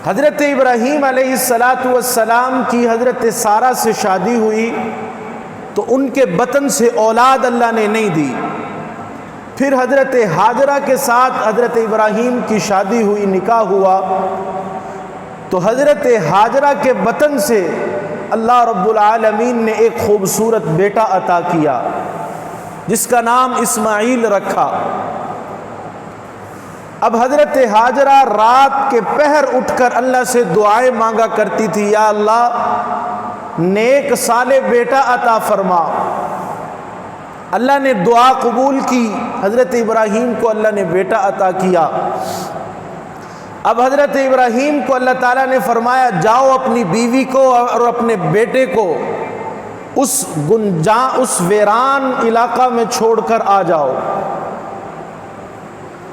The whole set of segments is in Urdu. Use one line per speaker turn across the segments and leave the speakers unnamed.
حضرت ابراہیم علیہ السلام کی حضرت سارہ سے شادی ہوئی تو ان کے بطن سے اولاد اللہ نے نہیں دی. پھر حضرت ہاجرہ کے ساتھ حضرت ابراہیم کی شادی ہوئی، نکاح ہوا، تو حضرت ہاجرہ کے بطن سے اللہ رب العالمین نے ایک خوبصورت بیٹا عطا کیا جس کا نام اسماعیل رکھا. اب حضرت ہاجرہ رات کے پہر اٹھ کر اللہ سے دعائیں مانگا کرتی تھی، یا اللہ نیک صالح بیٹا عطا فرما. اللہ نے دعا قبول کی، حضرت ابراہیم کو اللہ نے بیٹا عطا کیا. اب حضرت ابراہیم کو اللہ تعالیٰ نے فرمایا جاؤ اپنی بیوی کو اور اپنے بیٹے کو اس ویران علاقہ میں چھوڑ کر آ جاؤ.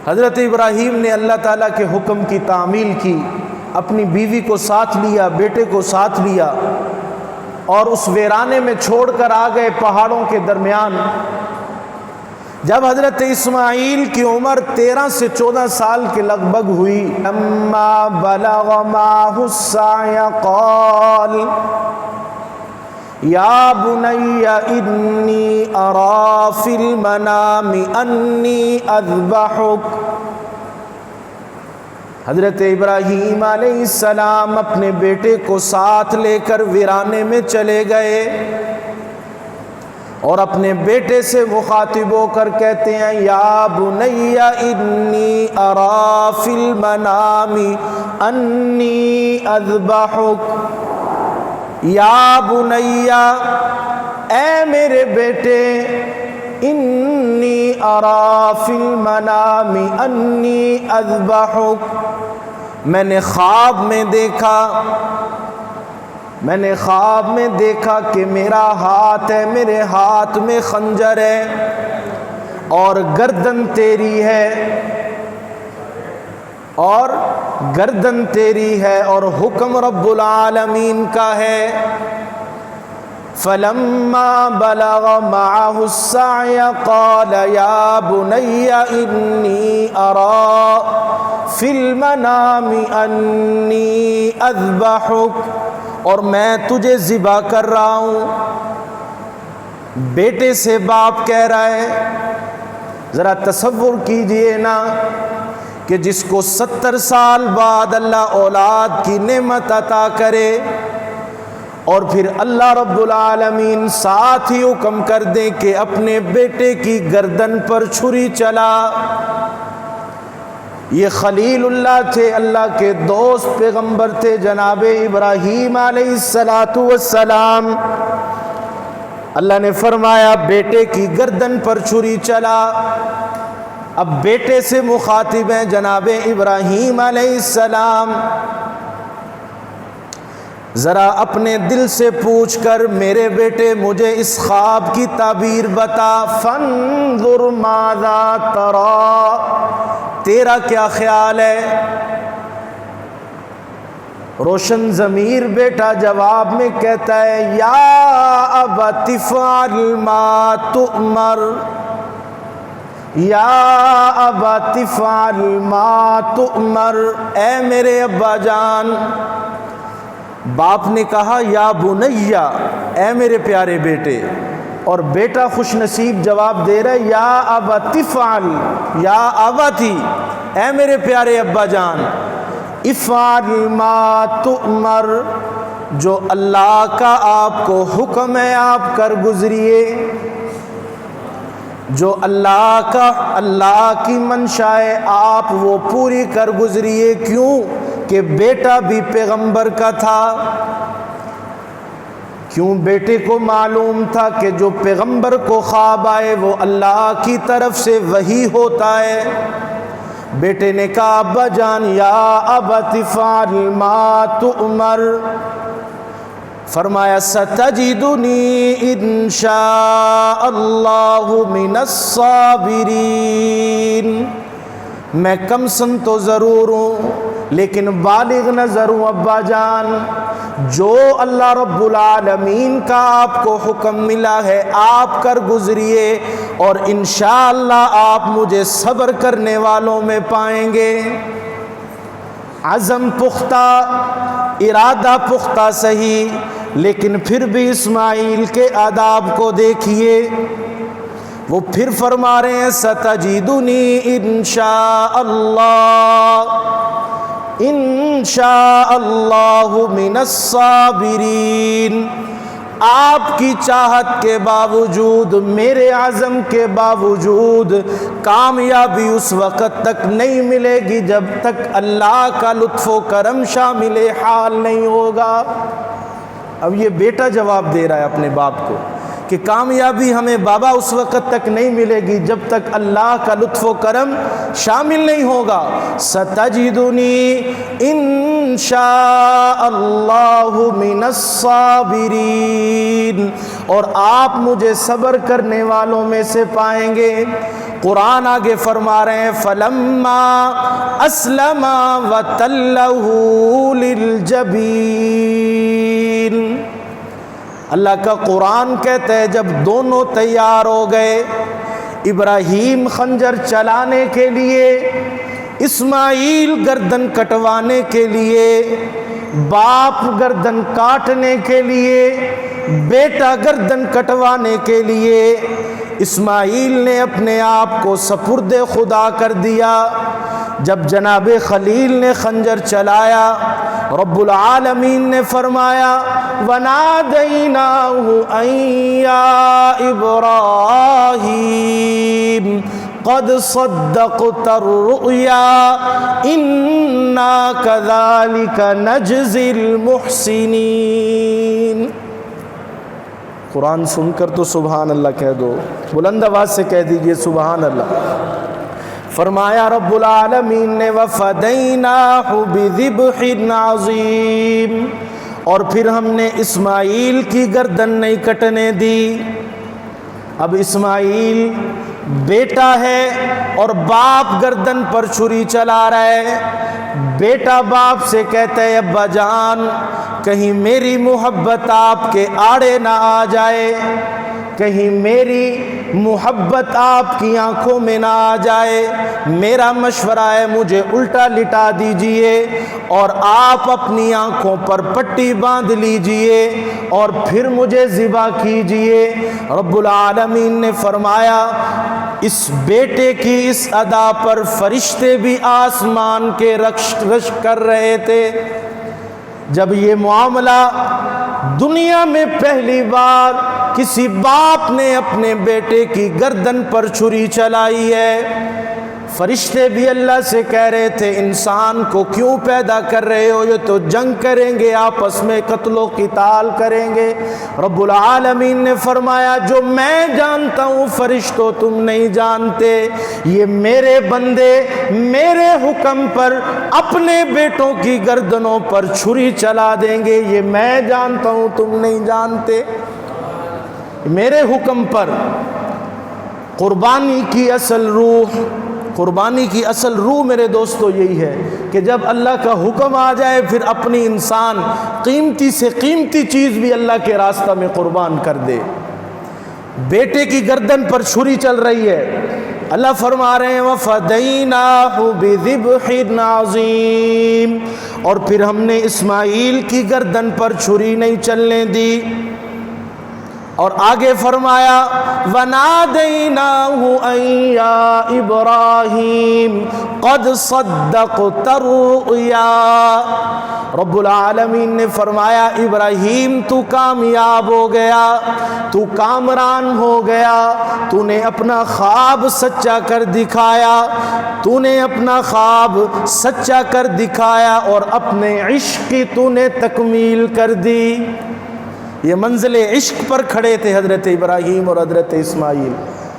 حضرت ابراہیم نے اللہ تعالیٰ کے حکم کی تعمیل کی، اپنی بیوی کو ساتھ لیا، بیٹے کو ساتھ لیا اور اس ویرانے میں چھوڑ کر آ گئے پہاڑوں کے درمیان. جب حضرت اسماعیل کی عمر 13 سے 14 سال کے لگ بھگ ہوئی، لما بلغ معه السعي قال یا بنی انی ارا فی المنام انی اذبحک. حضرت ابراہیم علیہ السلام اپنے بیٹے کو ساتھ لے کر ویرانے میں چلے گئے اور اپنے بیٹے سے مخاطب ہو کر کہتے ہیں یا بنی انی ارا فی المنام انی اذبحک. یا بنیا، اے میرے بیٹے، انی ارا فی المنام انی اذبحک، میں نے خواب میں دیکھا کہ میرا ہاتھ ہے، میرے ہاتھ میں خنجر ہے اور گردن تیری ہے اور حکم رب العالمین کا ہے. فلما بلغ معه السعي قال یا بنی انی ارا فی المنام انی اذبحک، اور میں تجھے ذبح کر رہا ہوں. بیٹے سے باپ کہہ رہا ہے. ذرا تصور کیجئے نا کہ جس کو 70 سال بعد اللہ اولاد کی نعمت عطا کرے اور پھر اللہ رب العالمین ساتھ ہی حکم کر دیں کہ اپنے بیٹے کی گردن پر چھری چلا. یہ خلیل اللہ تھے، اللہ کے دوست پیغمبر تھے جناب ابراہیم علیہ السلام. اللہ نے فرمایا بیٹے کی گردن پر چھری چلا. اب بیٹے سے مخاطب ہیں جناب ابراہیم علیہ السلام. ذرا اپنے دل سے پوچھ کر میرے بیٹے مجھے اس خواب کی تعبیر بتا. فانظر ماذا ترى، تیرا کیا خیال ہے؟ روشن ضمیر بیٹا جواب میں کہتا ہے یا ابت افعل ما تؤمر، یا ابت افعل ما تؤمر، اے میرے ابا جان. باپ نے کہا یا بنیا، اے میرے پیارے بیٹے، اور بیٹا خوش نصیب جواب دے رہا ہے یا ابت افعل، یا ابتی، اے میرے پیارے ابا جان، افعل ما تؤمر، جو اللہ کا آپ کو حکم ہے آپ کر گزریے. جو اللہ کی منشا ہے آپ وہ پوری کر گزریے. کیوں کہ بیٹا بھی پیغمبر کا تھا. کیوں؟ بیٹے کو معلوم تھا کہ جو پیغمبر کو خواب آئے وہ اللہ کی طرف سے وحی ہوتا ہے. بیٹے نے کہا ابا جان یا ابت افعل ما تؤمر. فرمایا ستجدنی ان شاء اللہ من الصابرین، میں کم سن تو ضرور ہوں لیکن بالغ نہ ضرور ابا جان. جو اللہ رب العالمین کا آپ کو حکم ملا ہے آپ کر گزریے اور انشاءاللہ آپ مجھے صبر کرنے والوں میں پائیں گے. عزم پختہ، ارادہ پختہ صحیح، لیکن پھر بھی اسماعیل کے آداب کو دیکھیے، وہ پھر فرما رہے ہیں ستجدنی انشاء اللہ، انشاء اللہ من الصابرین۔ آپ کی چاہت کے باوجود، میرے عزم کے باوجود کامیابی اس وقت تک نہیں ملے گی جب تک اللہ کا لطف و کرم شامل حال نہیں ہوگا۔ اب یہ بیٹا جواب دے رہا ہے اپنے باپ کو کہ کامیابی ہمیں بابا اس وقت تک نہیں ملے گی جب تک اللہ کا لطف و کرم شامل نہیں ہوگا۔ ستجدنی انشاء اللہ من الصابرین، اور آپ مجھے صبر کرنے والوں میں سے پائیں گے۔ قرآن آگے فرما رہے ہیں فلما اسلما وتلہ للجبین۔ اللہ کا قرآن کہتا ہے جب دونوں تیار ہو گئے، ابراہیم خنجر چلانے کے لیے، اسماعیل گردن کٹوانے کے لیے، باپ گردن کاٹنے کے لیے، بیٹا گردن کٹوانے کے لیے، اسماعیل نے اپنے آپ کو سپرد خدا کر دیا۔ جب جناب خلیل نے خنجر چلایا، رب العالمین نے فرمایا وَنَادَيْنَاهُ أَن يَا إِبْرَاهِيمُ قَدْ صَدَّقْتَ الرُّؤْيَا إِنَّا كَذَلِكَ نَجْزِي الْمُحْسِنِينَ۔ قرآن سن کر تو سبحان اللہ کہہ دو، بلند آواز سے کہہ دیجئے سبحان اللہ۔ فرمایا رب العالمین نے وَفَدَيْنَاهُ بِذِبْحٍ عَظِيمٍ، اور پھر ہم نے اسماعیل کی گردن نہیں کٹنے دی۔ اب اسماعیل بیٹا ہے اور باپ گردن پر چھری چلا رہا ہے۔ بیٹا باپ سے کہتا ہے ابا جان کہیں میری محبت آپ کے آڑے نہ آ جائے، کہیں میری محبت آپ کی آنکھوں میں نہ آ جائے، میرا مشورہ ہے مجھے الٹا لٹا دیجئے اور آپ اپنی آنکھوں پر پٹی باندھ لیجئے اور پھر مجھے ذبح کیجئے۔ رب العالمین نے فرمایا اس بیٹے کی اس ادا پر فرشتے بھی آسمان کے رشک کر رہے تھے۔ جب یہ معاملہ دنیا میں پہلی بار کسی باپ نے اپنے بیٹے کی گردن پر چھری چلائی ہے، فرشتے بھی اللہ سے کہہ رہے تھے انسان کو کیوں پیدا کر رہے ہو، یہ تو جنگ کریں گے، آپس میں قتل و قتال کریں گے۔ رب العالمین نے فرمایا جو میں جانتا ہوں فرشتوں تم نہیں جانتے، یہ میرے بندے میرے حکم پر اپنے بیٹوں کی گردنوں پر چھری چلا دیں گے، یہ میں جانتا ہوں تم نہیں جانتے، میرے حکم پر۔ قربانی کی اصل روح میرے دوستو یہی ہے کہ جب اللہ کا حکم آ جائے پھر اپنی انسان قیمتی سے قیمتی چیز بھی اللہ کے راستہ میں قربان کر دے۔ بیٹے کی گردن پر چھری چل رہی ہے، اللہ فرما رہے ہیں وَفَدَيْنَاهُ بِذِبْحٍ عَظِيمٍ، اور پھر ہم نے اسماعیل کی گردن پر چھری نہیں چلنے دی۔ اور آگے فرمایا وَنَادَيْنَاهُ أَن يَا إِبْرَاهِيمُ قَدْ صَدَّقْتَ الرُّؤْيَا۔ رب العالمین نے فرمایا ابراہیم تو کامیاب ہو گیا، تو کامران ہو گیا، تو نے اپنا خواب سچا کر دکھایا، تو نے اپنا خواب سچا کر دکھایا اور اپنے عشق کی تو نے تکمیل کر دی۔ یہ منزل عشق پر کھڑے تھے حضرت ابراہیم اور حضرت اسماعیل،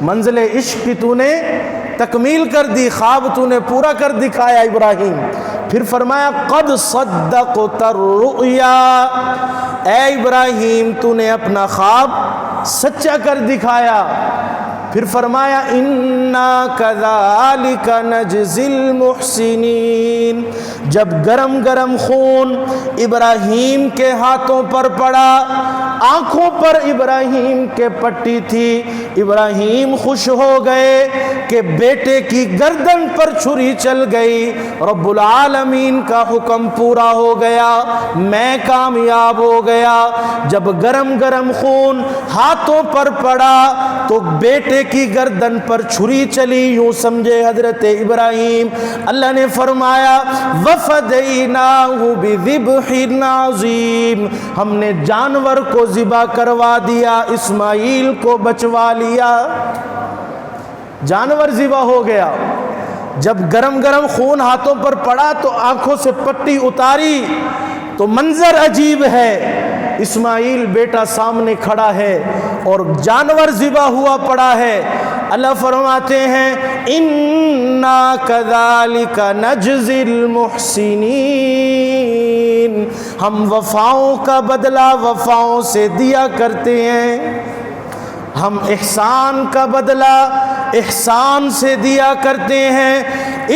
منزل عشق کی تو نے تکمیل کر دی، خواب تو نے پورا کر دکھایا ابراہیم۔ پھر فرمایا قد صدقت الرؤیا، اے ابراہیم تو نے اپنا خواب سچا کر دکھایا۔ پھر فرمایا انا کذالک نجزی المحسنین۔ جب گرم گرم خون ابراہیم کے ہاتھوں پر پڑا، آنکھوں پر ابراہیم کے پٹی تھی، ابراہیم خوش ہو گئے کہ بیٹے کی گردن پر چھری چل گئی، رب العالمین کا حکم پورا ہو گیا، میں کامیاب ہو گیا۔ جب گرم گرم خون ہاتھوں پر پڑا تو بیٹے کی گردن پر چھری چلی، یوں سمجھے حضرت ابراہیم۔ اللہ نے فرمایا وَفَدَيْنَاهُ بِذِبْحٍ عَظِيمٍ، ہم نے جانور کو ذبح کروا دیا، اسماعیل کو بچوا لیا، جانور ذبح ہو گیا۔ جب گرم گرم خون ہاتھوں پر پڑا تو آنکھوں سے پٹی اتاری تو منظر عجیب ہے، اسماعیل بیٹا سامنے کھڑا ہے اور جانور ذبح ہوا پڑا ہے۔ اللہ فرماتے ہیں اِنَّا كَذَلِكَ نَجْزِي الْمُحْسِنِينَ، ہم وفاؤں کا بدلہ وفاؤں سے دیا کرتے ہیں، ہم احسان کا بدلہ احسان سے دیا کرتے ہیں۔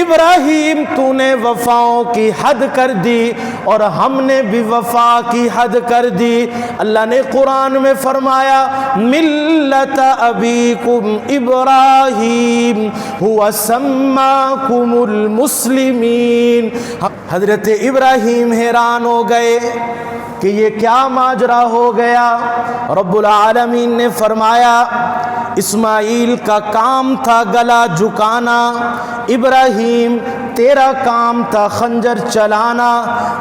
ابراہیم تو نے وفاؤں کی حد کر دی اور ہم نے بھی وفا کی حد کر دی۔ اللہ نے قرآن میں فرمایا ملت ابیکم ابراہیم ہوا سماکم المسلمین۔ حضرت ابراہیم حیران ہو گئے کہ یہ کیا ماجرا ہو گیا۔ رب العالمین نے فرمایا اسماعیل کا کام تھا گلا جھکانا، ابراہیم تیرا کام تھا خنجر چلانا،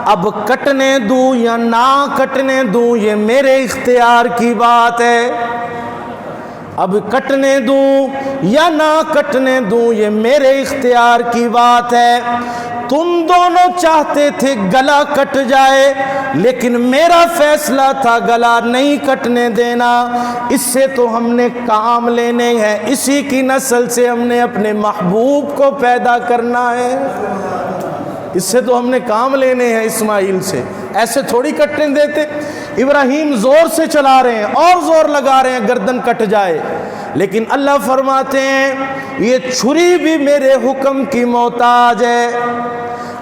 اب کٹنے دوں یا نہ کٹنے دوں یہ میرے اختیار کی بات ہے، اب کٹنے دوں یا نہ کٹنے دوں یہ میرے اختیار کی بات ہے۔ تم دونوں چاہتے تھے گلا کٹ جائے لیکن میرا فیصلہ تھا گلا نہیں کٹنے دینا، اس سے تو ہم نے کام لینے ہیں، اسی کی نسل سے ہم نے اپنے محبوب کو پیدا کرنا ہے، اس سے تو ہم نے کام لینے ہیں اسماعیل سے، ایسے تھوڑی کٹنے دیتے۔ ابراہیم زور سے چلا رہے ہیں اور زور لگا رہے ہیں گردن کٹ جائے، لیکن اللہ فرماتے ہیں یہ چھری بھی میرے حکم کی محتاج ہے۔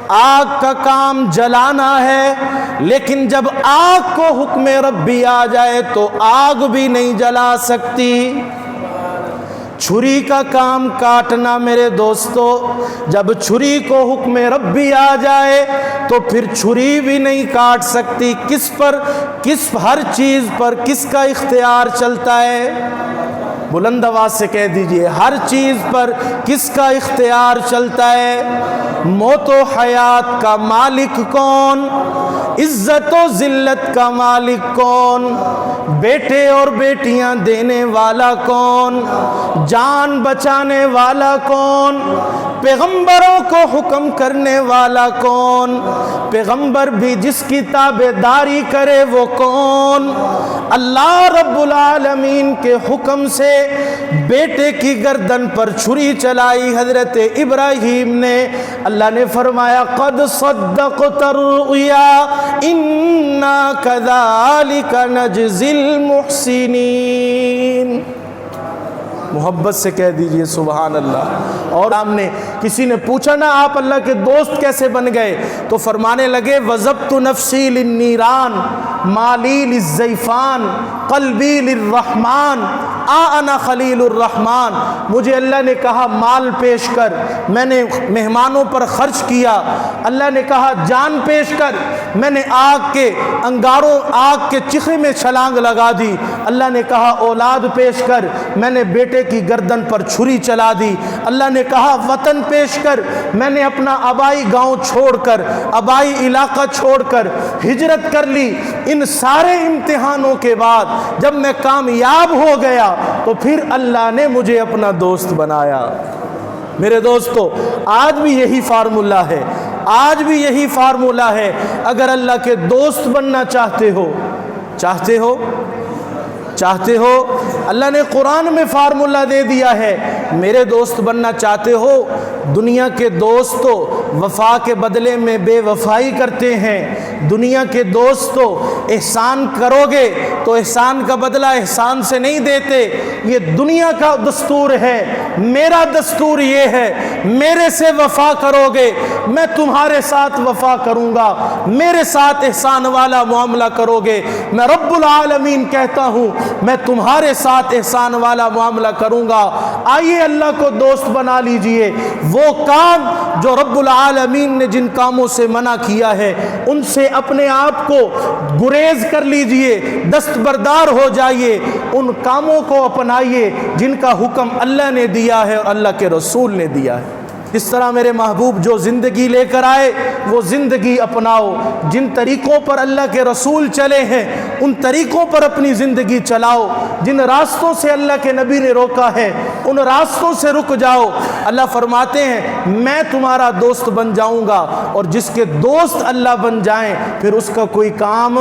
آگ کا کام جلانا ہے لیکن جب آگ کو حکم ربی آ جائے تو آگ بھی نہیں جلا سکتی۔ چھری کا کام کاٹنا میرے دوستو، جب چھری کو حکم ربی آ جائے تو پھر چھری بھی نہیں کاٹ سکتی۔ کس پر، ہر چیز پر کس کا اختیار چلتا ہے؟ بلند آواز سے کہہ دیجئے، ہر چیز پر کس کا اختیار چلتا ہے؟ موت و حیات کا مالک کون؟ عزت و ذلت کا مالک کون؟ بیٹے اور بیٹیاں دینے والا کون؟ جان بچانے والا کون؟ پیغمبروں کو حکم کرنے والا کون؟ پیغمبر بھی جس کی تابعداری کرے وہ کون؟ اللہ رب العالمین کے حکم سے بیٹے کی گردن پر چھری چلائی حضرت ابراہیم نے۔ اللہ نے فرمایا قد صدقت الرؤیا انا کذالک نجزی المحسنین۔ محبت سے کہہ دیجئے سبحان اللہ۔ اور ہم نے کسی نے پوچھا نا آپ اللہ کے دوست کیسے بن گئے تو فرمانے لگے وَضَبْتُ نَفْسِي لِلنِّيرَانِ مَالِي لِلزَّيْفَانِ قَلْبِي لِلرَّحْمَانِ آنا خلیل الرحمن۔ مجھے اللہ نے کہا مال پیش کر، میں نے مہمانوں پر خرچ کیا۔ اللہ نے کہا جان پیش کر، میں نے آگ کے انگاروں، آگ کے چخے میں چھلانگ لگا دی۔ اللہ نے کہا اولاد پیش کر، میں نے بیٹے کی گردن پر چھری چلا دی۔ اللہ نے کہا وطن پیش کر، میں نے اپنا آبائی گاؤں چھوڑ کر، آبائی علاقہ چھوڑ کر ہجرت کر لی۔ ان سارے امتحانوں کے بعد جب میں کامیاب ہو گیا تو پھر اللہ نے مجھے اپنا دوست بنایا۔ میرے دوستو آج بھی یہی فارمولہ ہے، آج بھی یہی فارمولہ ہے۔ اگر اللہ کے دوست بننا چاہتے ہو، اللہ نے قرآن میں فارمولہ دے دیا ہے۔ میرے دوست بننا چاہتے ہو، دنیا کے دوست تو وفا کے بدلے میں بے وفائی کرتے ہیں، دنیا کے دوست تو احسان کرو گے تو احسان کا بدلہ احسان سے نہیں دیتے، یہ دنیا کا دستور ہے، میرا دستور یہ ہے میرے سے وفا کرو گے میں تمہارے ساتھ وفا کروں گا، میرے ساتھ احسان والا معاملہ کرو گے، میں رب العالمین کہتا ہوں میں تمہارے ساتھ احسان والا معاملہ کروں گا۔ آئیے اللہ کو دوست بنا لیجئے، وہ کام جو رب العالمین نے جن کاموں سے منع کیا ہے ان سے اپنے آپ کو گریز کر لیجئے، دستبردار ہو جائیے، ان کاموں کو اپنائیے جن کا حکم اللہ نے دیا ہے اور اللہ کے رسول نے دیا ہے۔ اس طرح میرے محبوب جو زندگی لے کر آئے وہ زندگی اپناؤ، جن طریقوں پر اللہ کے رسول چلے ہیں ان طریقوں پر اپنی زندگی چلاؤ، جن راستوں سے اللہ کے نبی نے روکا ہے ان راستوں سے رک جاؤ۔ اللہ فرماتے ہیں میں تمہارا دوست بن جاؤں گا، اور جس کے دوست اللہ بن جائیں پھر اس کا کوئی کام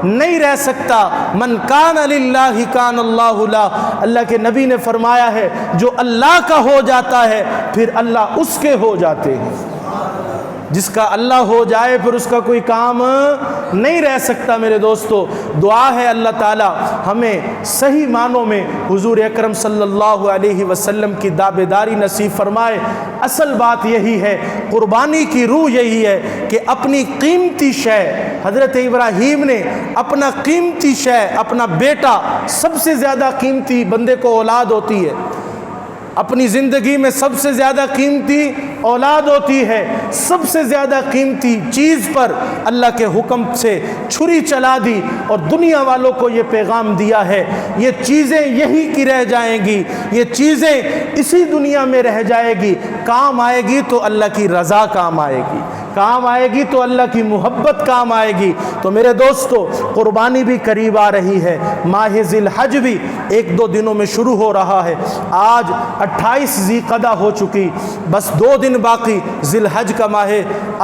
نہیں رہ سکتا۔ من کان للہ کان اللہ لہ، اللہ کے نبی نے فرمایا ہے جو اللہ کا ہو جاتا ہے پھر اللہ اس کے ہو جاتے ہیں، جس کا اللہ ہو جائے پھر اس کا کوئی کام نہیں رہ سکتا۔ میرے دوستو دعا ہے اللہ تعالی ہمیں صحیح معنوں میں حضور اکرم صلی اللہ علیہ وسلم کی دعویداری نصیب فرمائے۔ اصل بات یہی ہے، قربانی کی روح یہی ہے کہ اپنی قیمتی شے، حضرت ابراہیم نے اپنا قیمتی شے، اپنا بیٹا، سب سے زیادہ قیمتی بندے کو اولاد ہوتی ہے، اپنی زندگی میں سب سے زیادہ قیمتی اولاد ہوتی ہے، سب سے زیادہ قیمتی چیز پر اللہ کے حکم سے چھری چلا دی اور دنیا والوں کو یہ پیغام دیا ہے یہ چیزیں یہی کی رہ جائیں گی، یہ چیزیں اسی دنیا میں رہ جائے گی، کام آئے گی تو اللہ کی رضا کام آئے گی، کام آئے گی تو اللہ کی محبت کام آئے گی۔ تو میرے دوستو قربانی بھی قریب آ رہی ہے، ماہ ذی الحج بھی ایک دو دنوں میں شروع ہو رہا ہے، آج 28 ذی قعدہ ہو چکی، بس 2 دن باقی ذی الحج کا ماہ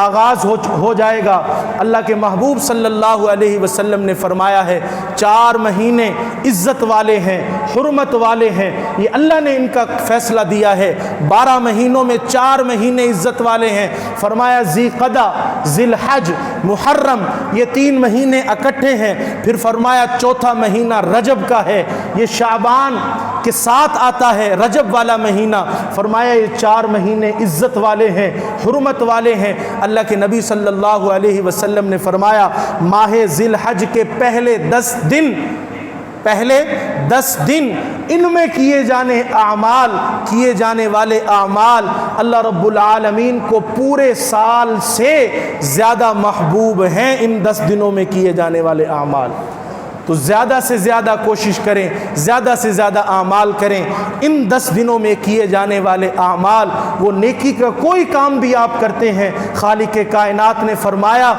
آغاز ہو جائے گا۔ اللہ کے محبوب صلی اللہ علیہ وسلم نے فرمایا ہے 4 مہینے عزت والے ہیں، حرمت والے ہیں، یہ اللہ نے ان کا فیصلہ دیا ہے، 12 مہینوں میں 4 مہینے عزت والے ہیں۔ فرمایا ذی قعدہ، ذی الحج، محرم، یہ 3 مہینے اکٹھے ہیں، پھر فرمایا چوتھا مہینہ رجب کا ہے، یہ شعبان کے ساتھ آتا ہے رجب والا مہینہ، فرمایا یہ 4 مہینے عزت والے ہیں، حرمت والے ہیں۔ اللہ کے نبی صلی اللہ علیہ وسلم نے فرمایا ماہ ذی الحج کے پہلے 10 دن ان میں کیے جانے والے اعمال اللہ رب العالمین کو پورے سال سے زیادہ محبوب ہیں، ان 10 دنوں میں کیے جانے والے اعمال۔ تو زیادہ سے زیادہ کوشش کریں، زیادہ سے زیادہ اعمال کریں، ان 10 دنوں میں کیے جانے والے اعمال، وہ نیکی کا کوئی کام بھی آپ کرتے ہیں، خالق کائنات نے فرمایا